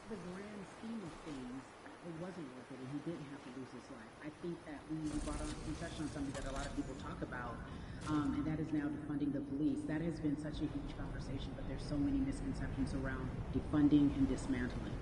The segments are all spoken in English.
the grand scheme of things, it wasn't worth it, and he didn't have to lose his life. I think that we brought on, we touched on something that a lot of people talk about, and that is now defunding the police. That has been such a huge conversation, but there's so many misconceptions around defunding and dismantling.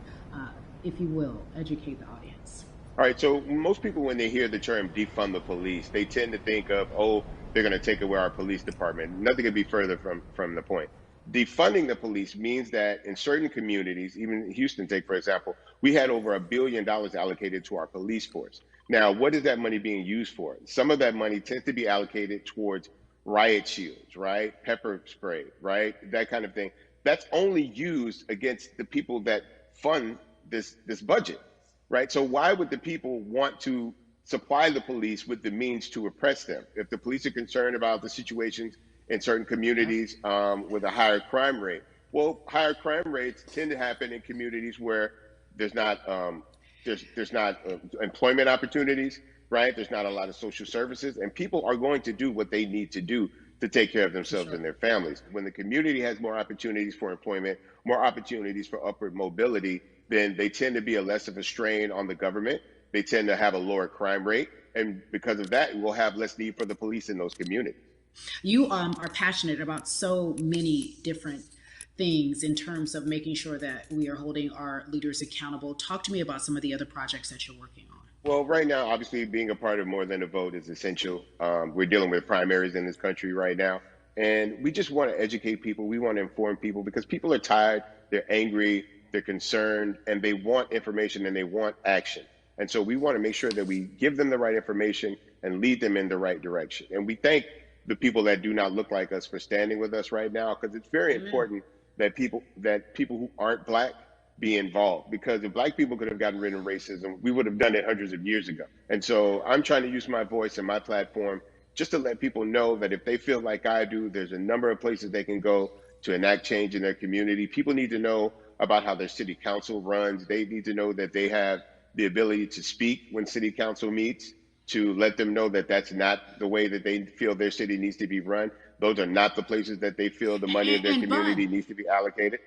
If you will, educate the audience. All right, so most people, when they hear the term defund the police, they tend to think of, oh, they're going to take away our police department. Nothing could be further from the point. Defunding the police means that in certain communities, even Houston, take for example, we had over $1 billion allocated to our police force. Now, what is that money being used for? Some of that money tends to be allocated towards riot shields, right? Pepper spray, right? That kind of thing. That's only used against the people that fund this budget, right? So why would the people want to supply the police with the means to oppress them? If the police are concerned about the situations in certain communities with a higher crime rate, well, higher crime rates tend to happen in communities where there's not employment opportunities, right? There's not a lot of social services, and people are going to do what they need to do to take care of themselves and their families. When the community has more opportunities for employment, more opportunities for upward mobility, then they tend to be less of a strain on the government. They tend to have a lower crime rate. And because of that, we'll have less need for the police in those communities. You are passionate about so many different things in terms of making sure that we are holding our leaders accountable. Talk to me about some of the other projects that you're working on. Well, right now, obviously, being a part of More Than a Vote is essential. We're dealing with primaries in this country right now. And we just want to educate people. We want to inform people because people are tired, they're angry, they're concerned, and they want information and they want action. And so we want to make sure that we give them the right information and lead them in the right direction. And we thank the people that do not look like us for standing with us right now, because it's very important that people who aren't Black be involved. Because if Black people could have gotten rid of racism, we would have done it hundreds of years ago. And so I'm trying to use my voice and my platform just to let people know that if they feel like I do, there's a number of places they can go to enact change in their community. People need to know about how their city council runs. They need to know that they have the ability to speak when city council meets, to let them know that that's not the way that they feel their city needs to be run. Those are not the places that they feel the money of their community needs to be allocated.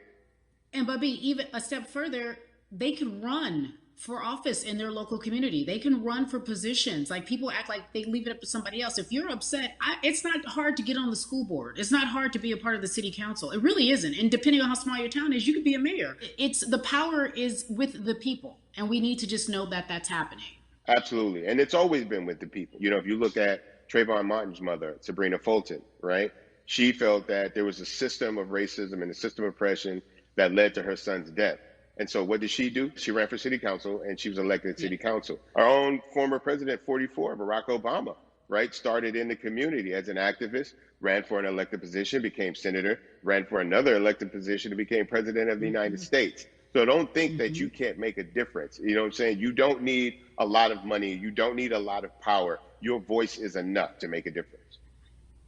And Bubby, even a step further, they can run for office in their local community. They can run for positions. Like, people act like they leave it up to somebody else. If you're upset, it's not hard to get on the school board. It's not hard to be a part of the city council. It really isn't. And depending on how small your town is, you could be a mayor. It's the power is with the people. And we need to just know that that's happening. Absolutely. And it's always been with the people. You know, if you look at Trayvon Martin's mother, Sabrina Fulton, right? She felt that there was a system of racism and a system of oppression that led to her son's death. And so what did she do? She ran for city council and she was elected to city council. Our own former president, 44, Barack Obama, right, started in the community as an activist, ran for an elected position, became senator, ran for another elected position and became president of the United States. So don't think that you can't make a difference. You know what I'm saying? You don't need a lot of money. You don't need a lot of power. Your voice is enough to make a difference.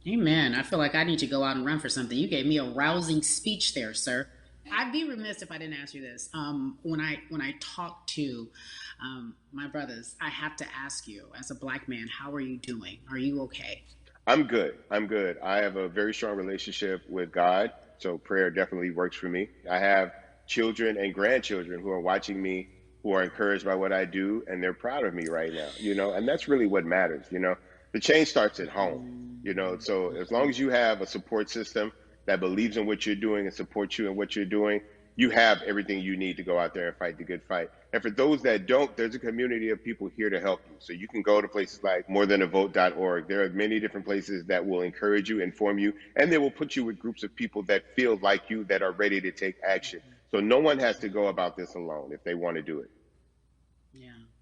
Amen. I feel like I need to go out and run for something. You gave me a rousing speech there, sir. I'd be remiss if I didn't ask you this. When I talk to my brothers, I have to ask you, as a Black man, how are you doing? Are you okay? I'm good. I'm good. I have a very strong relationship with God, so prayer definitely works for me. I have children and grandchildren who are watching me, who are encouraged by what I do, and they're proud of me right now, you know, and that's really what matters, you know. The change starts at home, you know, so as long as you have a support system that believes in what you're doing and supports you in what you're doing, you have everything you need to go out there and fight the good fight. And for those that don't, there's a community of people here to help you. So you can go to places like morethanavote.org. There are many different places that will encourage you, inform you, and they will put you with groups of people that feel like you, that are ready to take action. So no one has to go about this alone if they want to do it.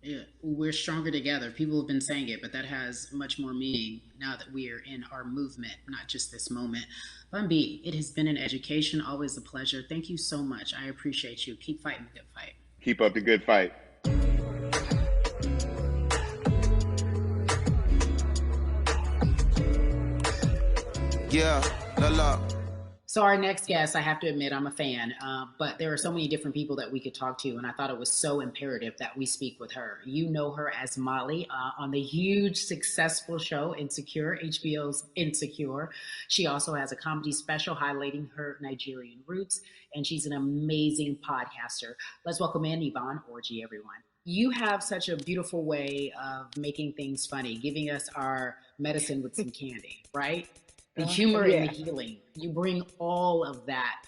Yeah, we're stronger together. People have been saying it, but that has much more meaning now that we are in our movement, not just this moment. Bumby, it has been an education, always a pleasure. Thank you so much. I appreciate you. Keep fighting the good fight. Keep up the good fight. Yeah, la la. So our next guest, I have to admit, I'm a fan, but there are so many different people that we could talk to, and I thought it was so imperative that we speak with her. You know her as Molly on the huge, successful show Insecure, HBO's Insecure. She also has a comedy special highlighting her Nigerian roots, and she's an amazing podcaster. Let's welcome in Yvonne Orji, everyone. You have such a beautiful way of making things funny, giving us our medicine with some candy, right? The humor and the Yeah. healing. You bring all of that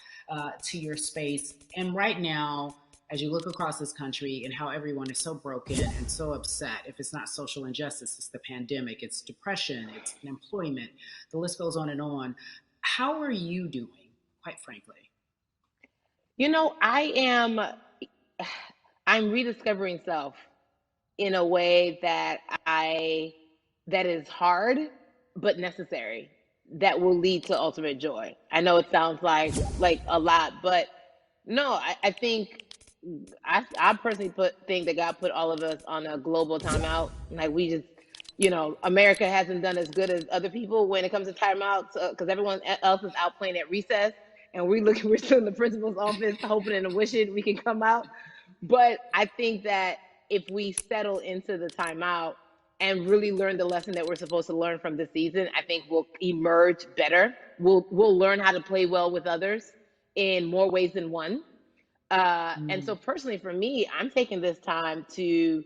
to your space. And right now, as you look across this country and how everyone is so broken and so upset, if it's not social injustice, it's the pandemic, it's depression, it's unemployment, the list goes on and on. How are you doing, quite frankly? I am I'm rediscovering self in a way I that is hard but necessary, that will lead to ultimate joy. I know it sounds like a lot, but no, I think I personally think that God put all of us on a global timeout. Like we just, America hasn't done as good as other people when it comes to timeouts, because everyone else is out playing at recess, and we're still in the principal's office hoping and wishing we can come out. But I think that if we settle into the timeout and really learn the lesson that we're supposed to learn from this season, I think we'll emerge better. We'll learn how to play well with others in more ways than one. And Mm. so personally for me, I'm taking this time to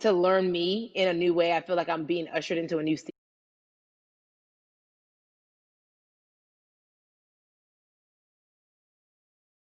learn me in a new way. I feel like I'm being ushered into a new